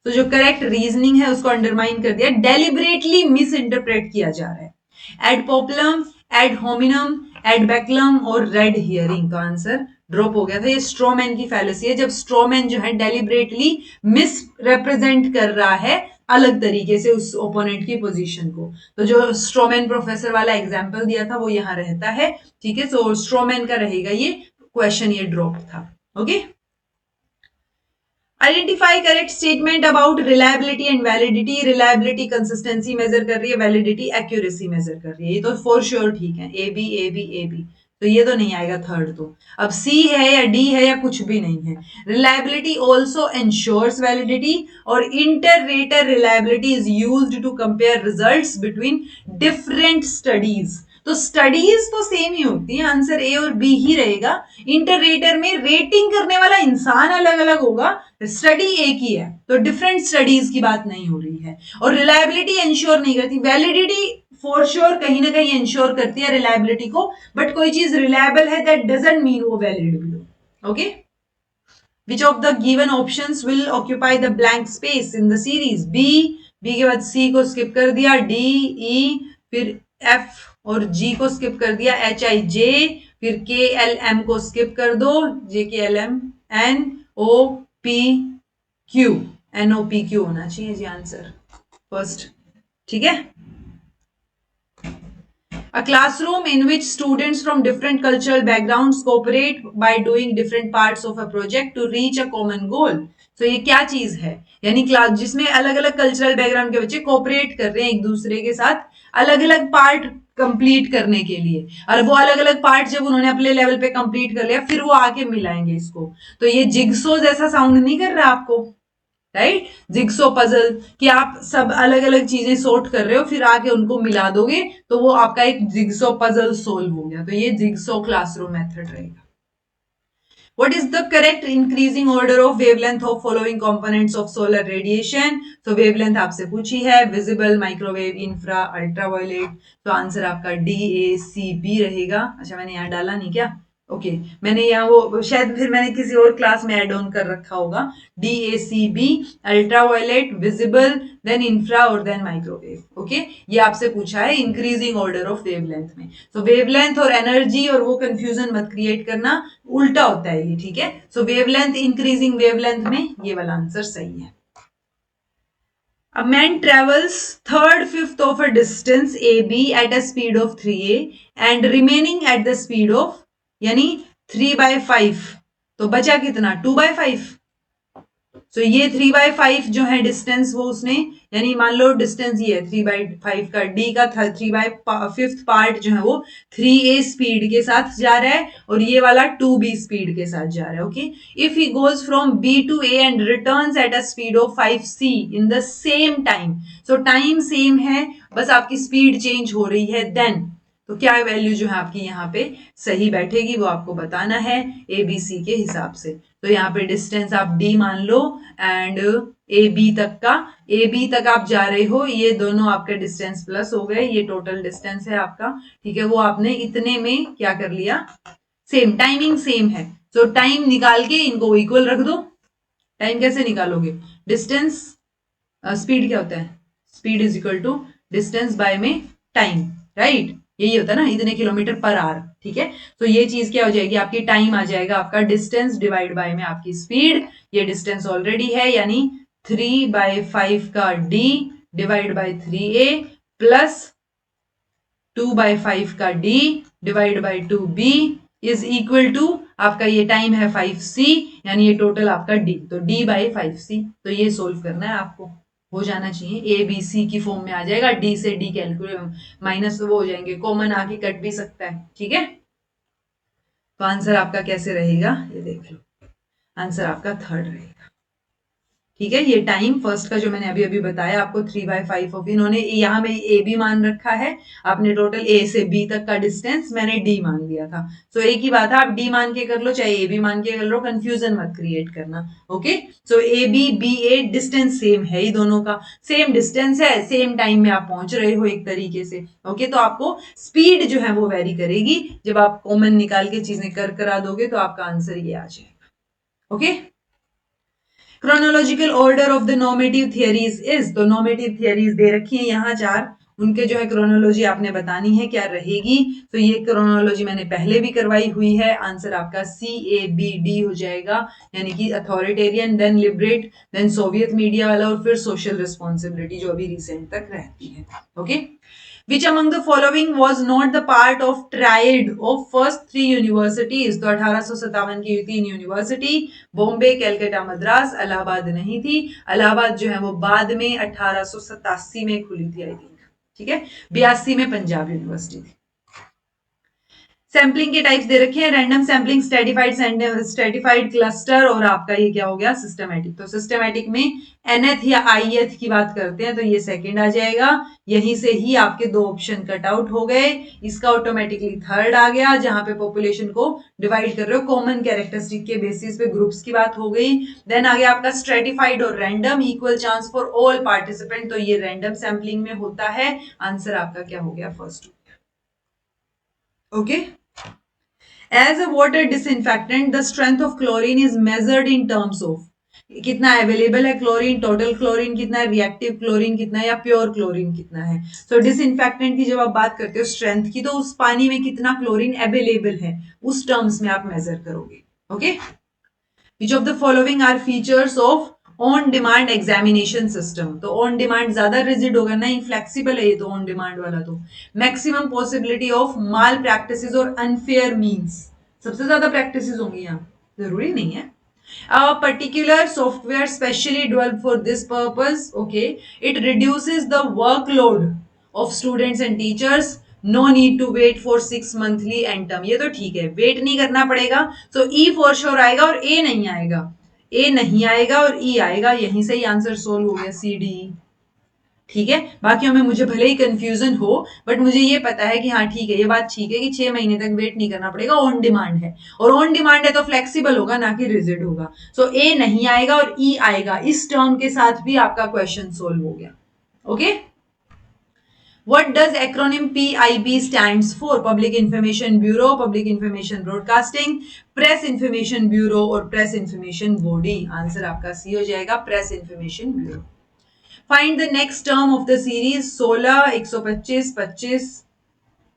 S1: तो जो करेक्ट रीजनिंग है उसको अंडरमाइन कर दिया, डेलिबरेटली मिसइंटरप्रेट किया जा रहा है। एड पॉपुलम, एड होमिनम, एड बैकलम और रेड हियरिंग का आंसर ड्रॉप हो गया था। ये स्ट्रोमैन की फैलेसी है, जब स्ट्रोमैन जो है डेलिबरेटली मिस रिप्रेजेंट कर रहा है अलग तरीके से उस ओपोनेंट की पोजीशन को। तो जो स्ट्रोमैन प्रोफेसर वाला एग्जांपल दिया था वो यहां रहता है। ठीक है, सो स्ट्रोमैन का रहेगा ये क्वेश्चन, ये ड्रॉप था। Okay, identify correct statement about reliability and validity. Reliability consistency measure कर रही है, वैलिडिटी एक्यूरेसी मेजर कर रही है। ये तो फॉर श्योर ठीक है, A B A B A B, तो ये तो नहीं आएगा थर्ड। तो अब सी है या डी है या कुछ भी नहीं है। रिलायबिलिटी ऑल्सो एंश्योर्स वैलिडिटी, और inter rater reliability is used to compare results between different studies. तो स्टडीज तो सेम ही होती है, आंसर ए और बी ही रहेगा। इंटर रेटर में रेटिंग करने वाला इंसान अलग अलग होगा, स्टडी एक ही है, तो डिफरेंट स्टडीज की बात नहीं हो रही है। और रिलायबिलिटी इंश्योर नहीं करती, वैलिडिटी फॉर श्योर कहीं ना कहीं इंश्योर करती है रिलायबिलिटी को, बट कोई चीज रिलायबल है दैट डजंट मीन वो वैलिड भी हो। Okay, which of the given options will occupy the blank space in the series. B, B के बाद सी को स्किप कर दिया, डी ई, फिर एफ और जी को स्किप कर दिया, एच आई जे, फिर के एल एम को स्किप कर दो, J K L M, N O P Q, N O P Q होना चाहिए जी आंसर फर्स्ट। ठीक है, a classroom in which students from different cultural backgrounds cooperate by doing different parts of a project to reach a common goal। तो ये क्या चीज है, यानी क्लास जिसमें अलग अलग कल्चरल बैकग्राउंड के बच्चे कोऑपरेट कर रहे हैं एक दूसरे के साथ अलग अलग पार्ट कंप्लीट करने के लिए, और वो अलग अलग पार्ट जब उन्होंने अपने लेवल पे कंप्लीट कर लिया फिर वो आके मिलाएंगे इसको। तो ये जिग्सो जैसा साउंड नहीं कर रहा आपको, राइट? जिग्सो पजल कि आप सब अलग अलग चीजें सॉर्ट कर रहे हो फिर आके उनको मिला दोगे तो वो आपका एक जिग्सो पजल सोल्व हो गया। तो ये जिग्सो क्लासरूम मेथड रहेगा। What is the correct increasing order of wavelength of following components of solar radiation? तो wavelength आपसे पूछी है, visible, microwave, infra, ultraviolet। तो आंसर आपका DACB रहेगा। अच्छा मैंने यहाँ डाला नहीं क्या, ओके मैंने यहाँ वो शायद फिर मैंने किसी और क्लास में ऐड ऑन कर रखा होगा, DACB, ultraviolet, visible, then infra और देन माइक्रोवेव। ओके ये आपसे पूछा है इंक्रीजिंग ऑर्डर ऑफ वेवलेंथ में। सो वेवलेंथ और एनर्जी और वो कंफ्यूजन मत क्रिएट करना, उल्टा होता है ये, ठीक है। सो वेवलेंथ इंक्रीजिंग वेवलेंथ में ये वाला आंसर सही है। A man travels third fifth of a distance AB at a speed of 3a and remaining at the speed of यानी 3/5, तो बचा कितना 2/5। सो ये 3/5 जो है डिस्टेंस वो उसने, यानी मान लो डिस्टेंस ये है 3/5 का, डी का 3/5 पार्ट जो है वो 3a स्पीड के साथ जा रहा है और ये वाला 2b स्पीड के साथ जा रहा है। Okay if he goes from b to a and returns at a speed of 5c in the same time, so time same है बस आपकी स्पीड चेंज हो रही है, देन तो क्या वैल्यू जो है आपकी यहाँ पे सही बैठेगी वो आपको बताना है ABC के हिसाब से। तो यहाँ पे डिस्टेंस आप D मान लो एंड AB तक का, AB तक आप जा रहे हो, ये दोनों आपके डिस्टेंस प्लस हो गए, ये टोटल डिस्टेंस है आपका, ठीक है। वो आपने इतने में क्या कर लिया, सेम टाइमिंग सेम है, सो टाइम निकाल के इनको इक्वल रख दो। टाइम कैसे निकालोगे, डिस्टेंस स्पीड क्या होता है, speed is equal to distance by में टाइम, राइट यही होता है ना, इतने किलोमीटर पर आवर, ठीक है। तो ये चीज क्या हो जाएगी आपकी, टाइम आ जाएगा आपका डिस्टेंस डिवाइड बाय में आपकी स्पीड, ये डिस्टेंस ऑलरेडी है यानी 3/5 का d divide bye 3a plus 2/5 का d divide by 2b is equal to आपका ये टाइम है 5c, यानी ये टोटल आपका d, तो d/5c। तो ये सोल्व करना है आपको, हो जाना चाहिए, ए बी सी की फॉर्म में आ जाएगा, डी से डी कैलकुलेट माइनस वो हो जाएंगे, कॉमन आके कट भी सकता है, ठीक है। तो आंसर आपका कैसे रहेगा ये देख लो, आंसर आपका थर्ड रहेगा, ठीक है। ये टाइम फर्स्ट का जो मैंने अभी अभी बताया आपको 3/5 ऑफ, इन्होंने यहाँ में ए बी मान रखा है, आपने टोटल ए से बी तक का डिस्टेंस मैंने डी मान लिया था। सो एक ही बात है, आप डी मान के कर लो चाहे ए बी मान के कर लो, कंफ्यूजन मत क्रिएट करना। Okay so A B B A distance same है ही, दोनों का सेम डिस्टेंस है, सेम टाइम में आप पहुंच रहे हो एक तरीके से। ओके तो आपको स्पीड जो है वो वेरी करेगी, जब आप कॉमन निकाल के चीजें कर करा दोगे तो आपका आंसर ये आ जाएगा। Okay chronological order of the normative theories is, तो नॉर्मेटिव थियरीज दे रखी है यहाँ 4, उनके जो है क्रोनोलॉजी आपने बतानी है क्या रहेगी। तो ये क्रोनोलॉजी मैंने पहले भी करवाई हुई है, आंसर आपका CABD हो जाएगा, यानी कि authoritarian, then liberate, then Soviet media वाला और फिर सोशल रिस्पॉन्सिबिलिटी जो अभी रिसेंट तक रहती है। Okay Which among the following was not the part of triad of first 3 universities? तो 1857 की 3 यूनिवर्सिटी, बॉम्बे, कैलकाटा, मद्रास, इलाहाबाद नहीं थी, इलाहाबाद जो है वो बाद में 1887 में खुली थी आई थिंक, ठीक है। 82 में पंजाब यूनिवर्सिटी थी। सैम्पलिंग के टाइप्स दे रखे हैं, रैंडम सैम्पलिंग, स्ट्रेटिफाइड क्लस्टर और आपका ये क्या हो गया सिस्टमैटिक। तो सिस्टमैटिक में nth या ith की बात करते हैं तो ये सेकंड आ जाएगा, यहीं से ही आपके 2 ऑप्शन कट आउट हो गए, इसका ऑटोमेटिकली थर्ड आ गया, जहां पे पॉपुलेशन को डिवाइड कर रहे हो कॉमन कैरेक्टरिस्टिक के बेसिस पे ग्रुप्स की बात हो गई। देन आ गया आपका स्ट्रेटिफाइड और random, equal chance for all participant, तो ये रैंडम सैम्पलिंग में होता है, आंसर आपका क्या हो गया first. Okay As a water disinfectant, the strength of chlorine is measured in terms of कितना अवेलेबल है क्लोरीन, टोटल क्लोरीन कितना है, रिएक्टिव क्लोरीन कितना है या प्योर क्लोरीन कितना है। सो डिसइंफेक्टेंट की जब आप बात करते हो स्ट्रेंथ की, तो उस पानी में कितना क्लोरीन अवेलेबल है उस टर्म्स में आप मेजर करोगे। Okay which of the following are features of on demand examination system, तो ऑन डिमांड ज्यादा रिजिड होगा, नहीं फ्लेक्सिबल है ये तो ऑन डिमांड वाला। तो maximum possibility of mall practices और अनफेयर मीन्स, सबसे ज्यादा प्रैक्टिसेस होंगी यहाँ, जरूरी नहीं है। A particular software specially developed for this purpose, okay, it reduces the workload of students and teachers, no need to wait for 6 monthly end term, ये तो ठीक है, वेट नहीं करना पड़ेगा। सो E फॉर श्योर आएगा और A नहीं आएगा, A नहीं आएगा और E आएगा, यहीं से ही आंसर सोल्व हो गया CD, ठीक है। बाकियों में मुझे भले ही कंफ्यूजन हो बट मुझे ये पता है कि हाँ ठीक है, ये बात ठीक है कि 6 महीने तक वेट नहीं करना पड़ेगा, ऑन डिमांड है, और ऑन डिमांड है तो फ्लेक्सिबल होगा ना कि रिजिड होगा। सो ए नहीं आएगा और ई आएगा, इस टर्म के साथ भी आपका क्वेश्चन सोल्व हो गया। Okay What does acronym PIB stands for? Public Information Bureau, Public Information Broadcasting, Press Information Bureau और Press Information Body. आंसर आपका सी हो जाएगा, Press Information Bureau. Find the next term of the series. 16, 125, 25.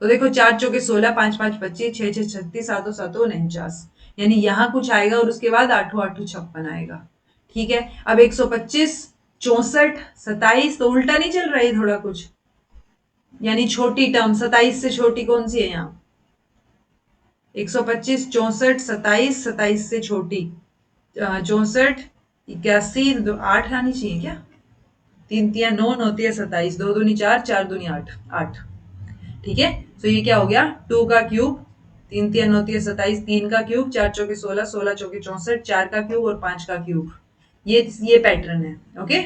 S1: तो देखो 4 चौके 16, 5 5 25, 6 6 36, 7 7 49, यानी यहाँ कुछ आएगा और उसके बाद 8 8 56 आएगा. ठीक है, अब 125, 64, 27, तो उल्टा नहीं चल रहा है थोड़ा कुछ, यानी छोटी टर्म 27 से छोटी कौन सी है यहाँ? 125, 64, 27, 27 से छोटी 64, 81, 8 आनी चाहिए क्या? 3 3 9 9 3 27, 2 दूनी 4, 4 दूनी 8 8. ठीक है, तो ये क्या हो गया? 2 का क्यूब, 3 3 9 3 27, 3 का क्यूब, 4 चौके 16, 16 चौके 64, 4 का क्यूब और 5 का क्यूब. ये पैटर्न है. Okay,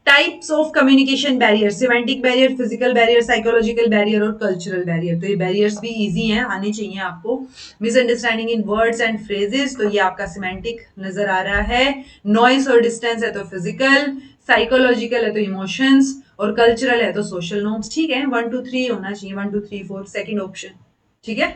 S1: types of communication barrier, semantic barrier, physical barrier, psychological barrier और कल्चरल बैरियर. तो ये बैरियर्स भी इजी हैं, आने चाहिए आपको. Misunderstanding in words and phrases, तो ये आपका सिमेंटिक नजर आ रहा है. नॉइस और डिस्टेंस है तो फिजिकल, साइकोलॉजिकल है तो इमोशंस और कल्चरल है तो सोशल नॉर्म्स. ठीक है, 1 2 3 होना चाहिए, 1 2 3 4 सेकंड ऑप्शन. ठीक है.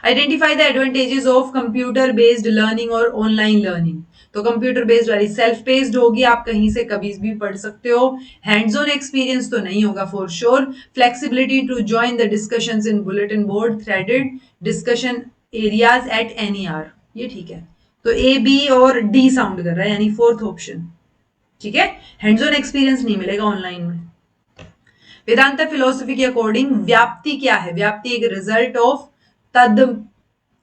S1: Identify the advantages of computer based learning और ऑनलाइन लर्निंग. तो कंप्यूटर बेस्ड वाली सेल्फ पेस्ड होगी, आप कहीं से कभी भी पढ़ सकते हो. हैंड्स ऑन एक्सपीरियंस तो नहीं होगा for sure. Flexibility to join the discussions in bulletin board, threaded discussion areas at any hour. ये ठीक है, तो ए बी और डी साउंड कर रहा है, यानी फोर्थ ऑप्शन. ठीक है, हैंड्स ऑन एक्सपीरियंस नहीं मिलेगा ऑनलाइन में. वेदांता फिलोसफी के अकॉर्डिंग व्याप्ति क्या है? व्याप्ति एक रिजल्ट ऑफ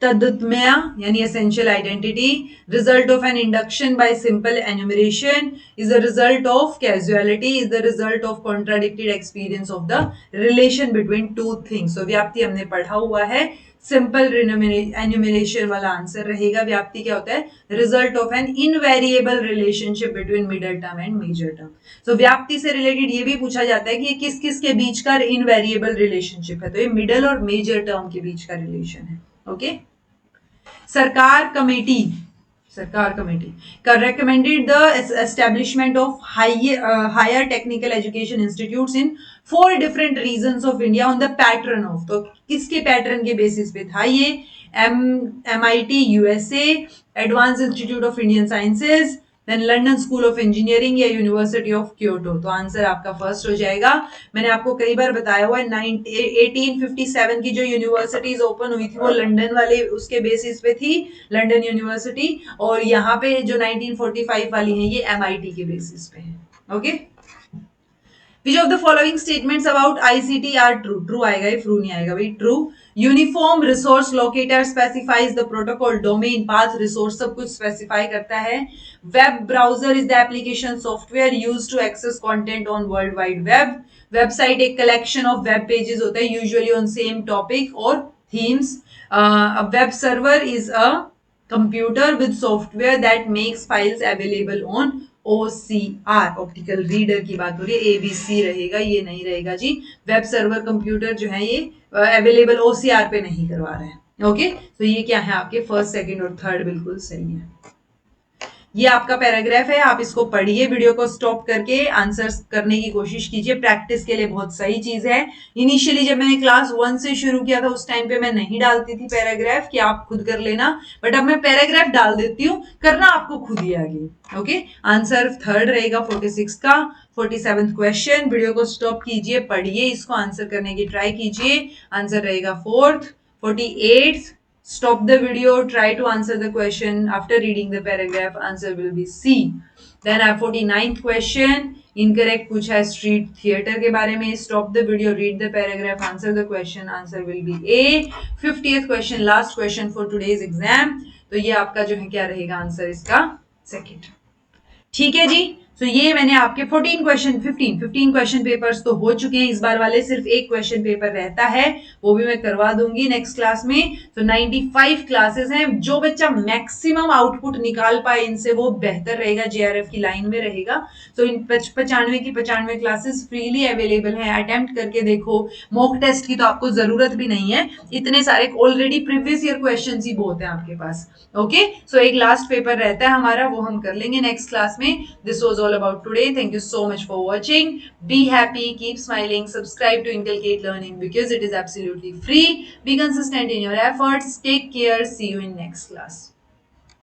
S1: तद्मय यानी essential identity. Result of N induction bye simple enumeration. Is the result of casualty. Is the result of contradicted experience of the relation between two things. तो व्याप्ति हमने पढ़ा हुआ है, सिंपल एन्यूमरेशन वाला आंसर रहेगा. व्याप्ति क्या होता है? Result of an invariable relationship between middle term and major term. तो व्याप्ति से रिलेटेड ये भी पूछा जाता है कि किस किस के बीच का इनवेरिएबल रिलेशनशिप है. तो ये मिडल और मेजर टर्म के बीच का रिलेशन है. ओके. सरकार कमेटी का recommended the establishment of higher technical education institutes in 4 different regions of India on the pattern of. तो किसके पैटर्न के बेसिस पे था ये? MIT USA, Advanced Institute of Indian Sciences, then London school of engineering या university of Kyoto. तो answer आपका first हो जाएगा. मैंने आपको कई बार बताया हुआ है 1857 की जो यूनिवर्सिटीज ओपन हुई थी वो लंदन वाले उसके बेसिस पे थी, लंदन यूनिवर्सिटी. और यहाँ पे जो 1945 वाली है ये MIT के बेसिस पे है. Okay. Which of the following statements about ICT are true? True आएगा, ये true नहीं आएगा भाई. True. Uniform resource locator specifies the protocol, domain, path, resource सब कुछ specify करता है. Web browser is the application software used to access content on World Wide Web. Website एक collection of web pages होता है usually on same topic or themes. A web server is a computer with software that makes files available on OCR, optical reader की बात हो रही है. ABC रहेगा, ये नहीं रहेगा जी. वेब सर्वर कंप्यूटर जो है ये अवेलेबल OCR पे नहीं करवा रहे हैं. ओके, तो ये क्या है आपके फर्स्ट, सेकंड और थर्ड बिल्कुल सही है. ये आपका पैराग्राफ है, आप इसको पढ़िए, वीडियो को स्टॉप करके आंसर्स करने की कोशिश कीजिए. प्रैक्टिस के लिए बहुत सही चीज है. इनिशियली जब मैंने क्लास 1 से शुरू किया था उस टाइम पे मैं नहीं डालती थी पैराग्राफ कि आप खुद कर लेना, बट अब मैं पैराग्राफ डाल देती हूँ, करना आपको खुद ही आगे. ओके, आंसर थर्ड रहेगा 46 का. 47th क्वेश्चन, वीडियो को स्टॉप कीजिए, पढ़िए, इसको आंसर करने की ट्राई कीजिए. आंसर रहेगा fourth. 48th, stop the video, try to answer the question after reading the paragraph. Answer will be C. Then 49th question, incorrect पूछा है स्ट्रीट थिएटर के बारे में. Stop the video, read the paragraph, answer the question. Answer will be A. 50th question, last question for today's exam. तो ये आपका जो है क्या रहेगा आंसर इसका? सेकंड. ठीक है जी. तो ये मैंने आपके 15 क्वेश्चन पेपर्स तो हो चुके हैं. इस बार वाले सिर्फ एक क्वेश्चन पेपर रहता है, वो भी मैं करवा दूंगी नेक्स्ट क्लास में. तो 95 क्लासेस हैं. जो बच्चा मैक्सिमम आउटपुट निकाल पाए इनसे वो बेहतर रहेगा, JRF की लाइन में रहेगा. तो इन 95 की 95 क्लासेस फ्रीली अवेलेबल है. अटेम्प्ट करके देखो. मॉक टेस्ट की तो आपको जरूरत भी नहीं है, इतने सारे ऑलरेडी प्रीवियस ईयर क्वेश्चन ही बहुत है आपके पास. ओके, सो एक लास्ट पेपर रहता है हमारा, वो हम कर लेंगे नेक्स्ट क्लास में. This was all about today. Thank you so much for watching. Be happy, keep smiling, subscribe to Inculcate Learning because it is absolutely free. Be consistent in your efforts. Take care. See you in next class.